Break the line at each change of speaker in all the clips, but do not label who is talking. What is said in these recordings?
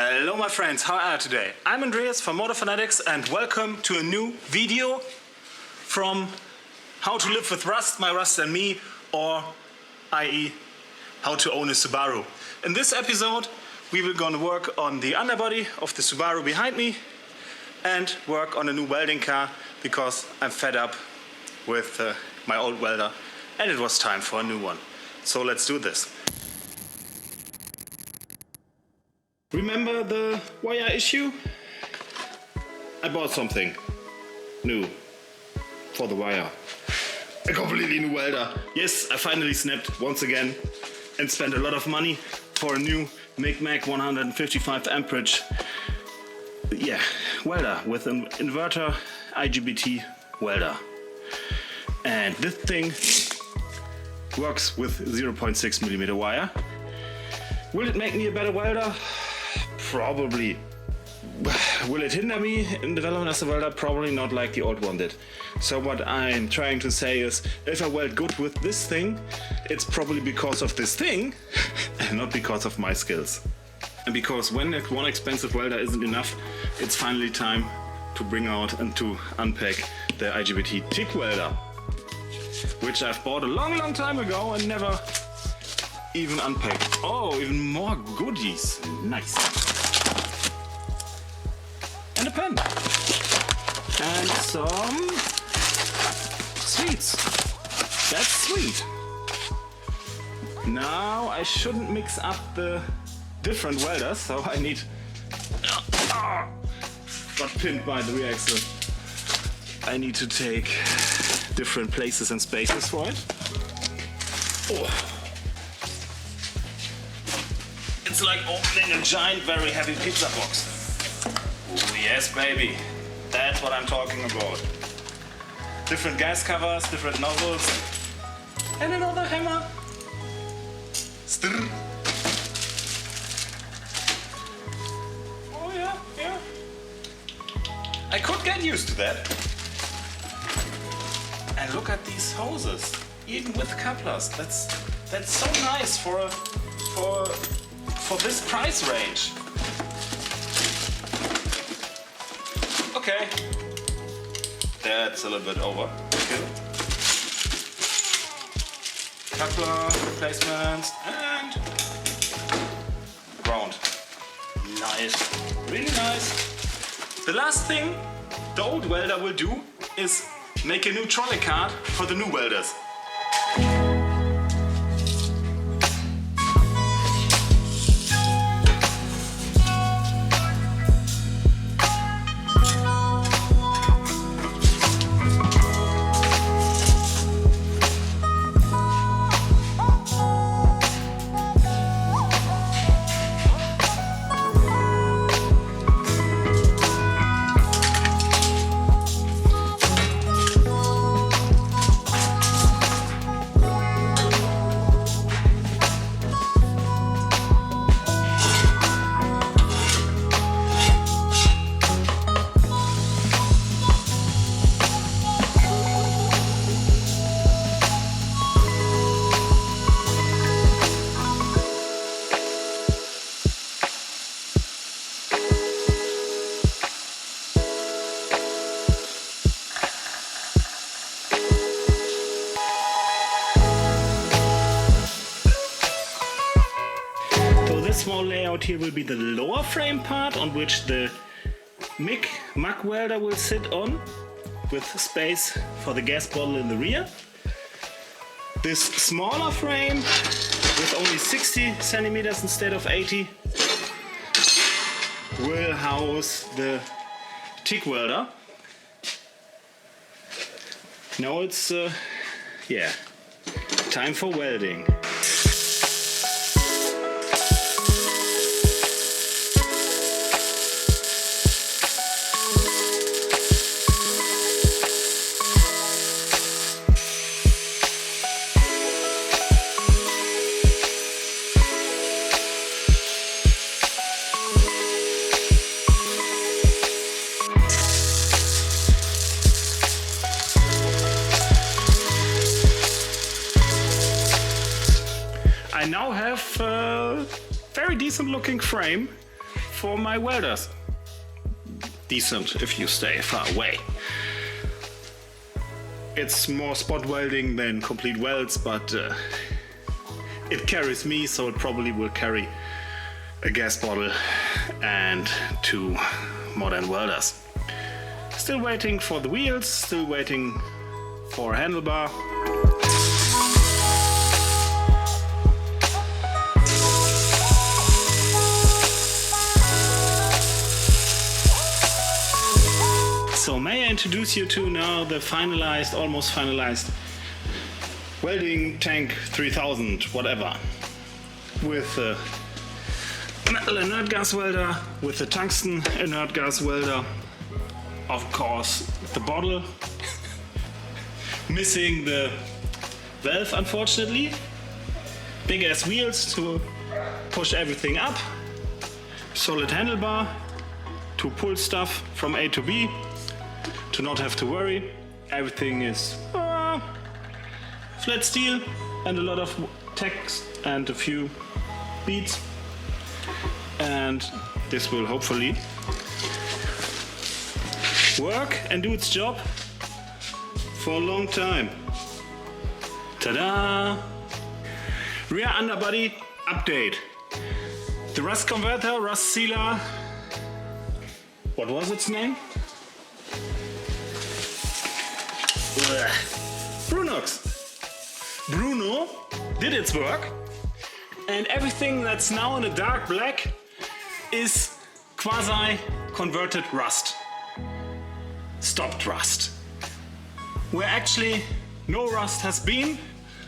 Hello my friends, how are you today? I'm Andreas from Motorfanatics and welcome to a new video from How to Live with Rust, My Rust and Me, or i.e. How to Own a Subaru. In this episode we will gonna work on the underbody of the Subaru behind me and work on a new welding car because I'm fed up with my old welder and it was time for a new one. So let's do this. Remember the wire issue? I bought something new for the wire. A completely new welder. Yes, I finally snapped once again and spent a lot of money for a new Mic 155 amperage welder with an inverter IGBT welder. And this thing works with 0.6mm wire. Will it make me a better welder? Probably. Will it hinder me in development as a welder? Probably not, like the old one did. So what I'm trying to say is, if I weld good with this thing, it's probably because of this thing and not because of my skills. And because when one expensive welder isn't enough, it's finally time to bring out and to unpack the IGBT TIG welder, which I've bought a long time ago and never even unpacked. Oh, even more goodies. Nice. And a pen. And some sweets. That's sweet. Now I shouldn't mix up the different welders, so I need... got pinned by the reactor. I need to take different places and spaces for it. Oh. It's like opening a giant, very heavy pizza box. Oh yes, baby. That's what I'm talking about. Different gas covers, different nozzles, and another hammer. Stirr. Oh yeah. I could get used to that. And look at these hoses, even with couplers. That's so nice for this price range. Okay, that's a little bit overkill. Coupler replacements and ground. Nice, really nice. The last thing the old welder will do is make a new trolley cart for the new welders. This small layout here will be the lower frame part on which the Mic welder will sit on, with space for the gas bottle in the rear. This smaller frame with only 60 centimeters instead of 80 will house the TIG welder. Now it's time for welding. I now have a very decent looking frame for my welders. Decent if you stay far away. It's more spot welding than complete welds, but it carries me, so it probably will carry a gas bottle and 2 modern welders. Still waiting for the wheels, still waiting for a handlebar. So may I introduce you to now the finalized, almost finalized welding tank 3000, whatever, with a metal inert gas welder, with the tungsten inert gas welder, of course the bottle, missing the valve unfortunately, big ass wheels to push everything up, solid handlebar to pull stuff from A to B, to not have to worry. Everything is flat steel and a lot of text and a few beads, and this will hopefully work and do its job for a long time. Ta-da! Rear underbody update. The rust converter, rust sealer, what was its name? Bruno did its work, and everything that's now in a dark black is quasi converted rust, stopped rust, where actually no rust has been,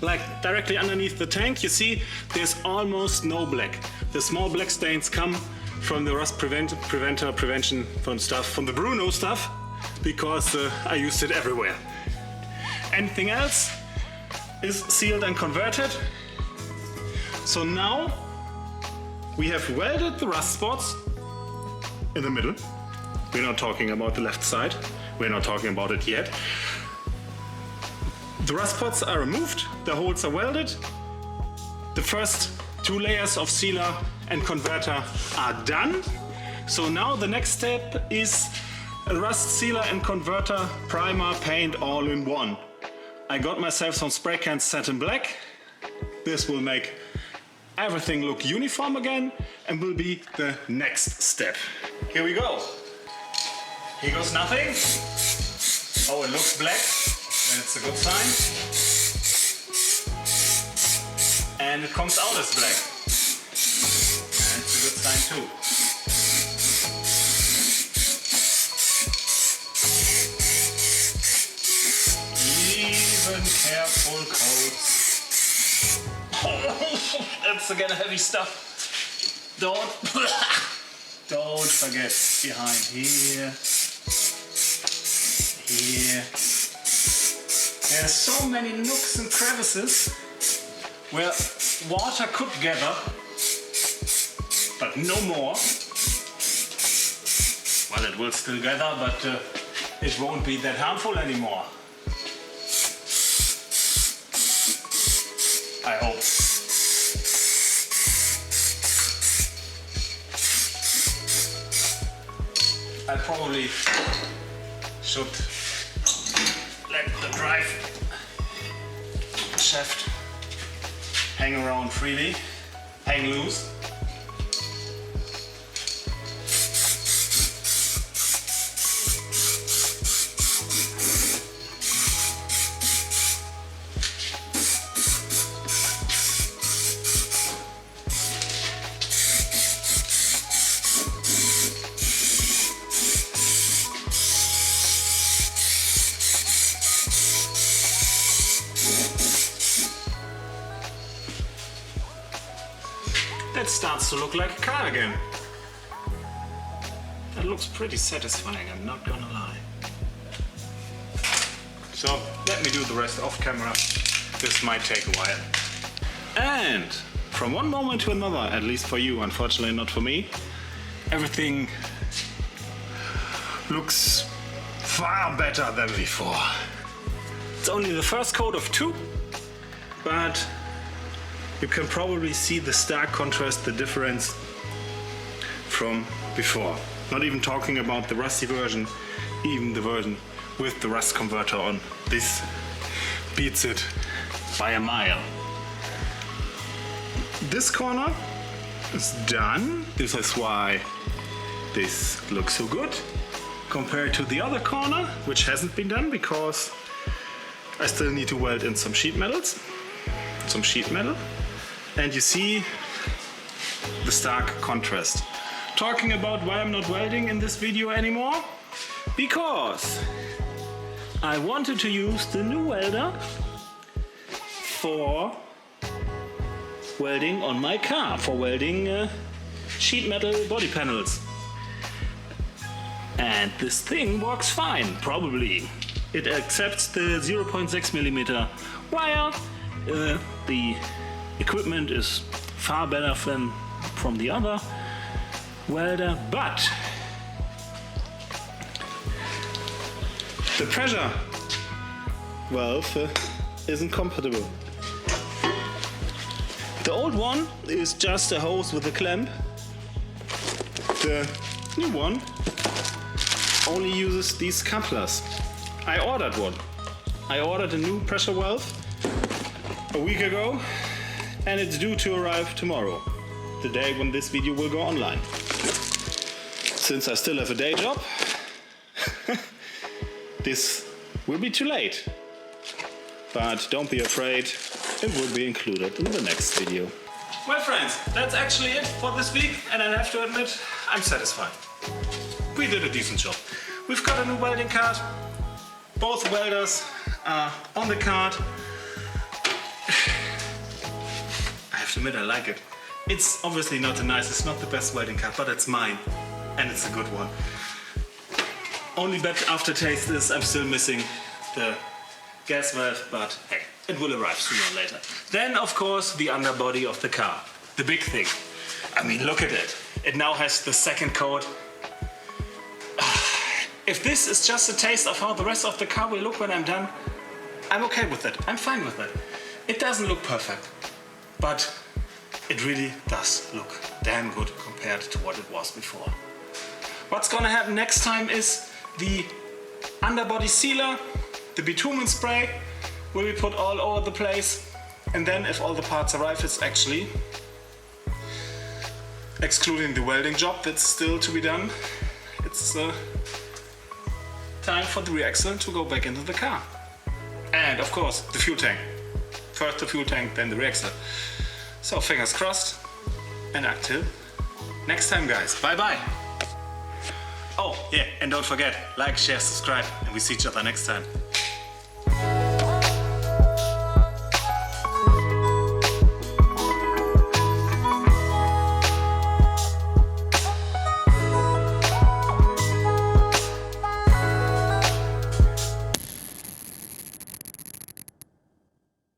like directly underneath the tank. You see there's almost no black. The small black stains come from the rust prevention from the Bruno stuff, because I used it everywhere. Anything else is sealed and converted. So now we have welded the rust spots in the middle. We're not talking about the left side. We're not talking about it yet. The rust spots are removed, the holes are welded. The first 2 layers of sealer and converter are done. So now the next step is a rust sealer and converter primer paint all in one. I got myself some spray cans set in black. This will make everything look uniform again and will be the next step. Here we go. Here goes nothing. Oh, it looks black. That's a good sign. And it comes out as black. That's a good sign too. Careful coats. Oh, that's again heavy stuff. Don't forget behind here. Here. There's so many nooks and crevices where water could gather, but no more. Well, it will still gather, but it won't be that harmful anymore. I hope. I probably should let the drive shaft hang around freely, hang loose. That starts to look like a car again. That looks pretty satisfying, I'm not gonna lie. So let me do the rest off camera. This might take a while. And from one moment to another, at least for you, unfortunately not for me, everything looks far better than before. It's only the first coat of 2, but you can probably see the stark contrast, the difference from before. Not even talking about the rusty version, even the version with the rust converter on. This beats it by a mile. This corner is done. This is why this looks so good compared to the other corner, which hasn't been done because I still need to weld in some sheet metal. And you see the stark contrast. Talking about why I'm not welding in this video anymore, because I wanted to use the new welder for welding on my car, for welding sheet metal body panels. And this thing works fine, probably. It accepts the 0.6mm wire. The equipment is far better than from the other welder, but the pressure valve isn't compatible. The old one is just a hose with a clamp. The new one only uses these couplers. I ordered one. I ordered a new pressure valve a week ago, and it's due to arrive tomorrow, the day when this video will go online. Since I still have a day job, this will be too late. But don't be afraid, it will be included in the next video. Well friends, that's actually it for this week, and I have to admit, I'm satisfied. We did a decent job. We've got a new welding card. Both welders are on the card. I have to admit, I like it. It's obviously not the nicest, not the best welding card, but it's mine. And it's a good one. Only bad aftertaste is I'm still missing the gas valve, but hey, it will arrive sooner or later. Then, of course, the underbody of the car. The big thing. I mean, look at it. It now has the second coat. If this is just a taste of how the rest of the car will look when I'm done, I'm okay with it. I'm fine with it. It doesn't look perfect, but it really does look damn good compared to what it was before. What's gonna happen next time is the underbody sealer, the bitumen spray, will be put all over the place, and then if all the parts arrive, it's actually, excluding the welding job that's still to be done, it's time for the rear axle to go back into the car. And of course, the fuel tank. First the fuel tank, then the rear axle. So fingers crossed, and until next time guys, bye bye. Oh yeah, and don't forget, like, share, subscribe, and we see each other next time.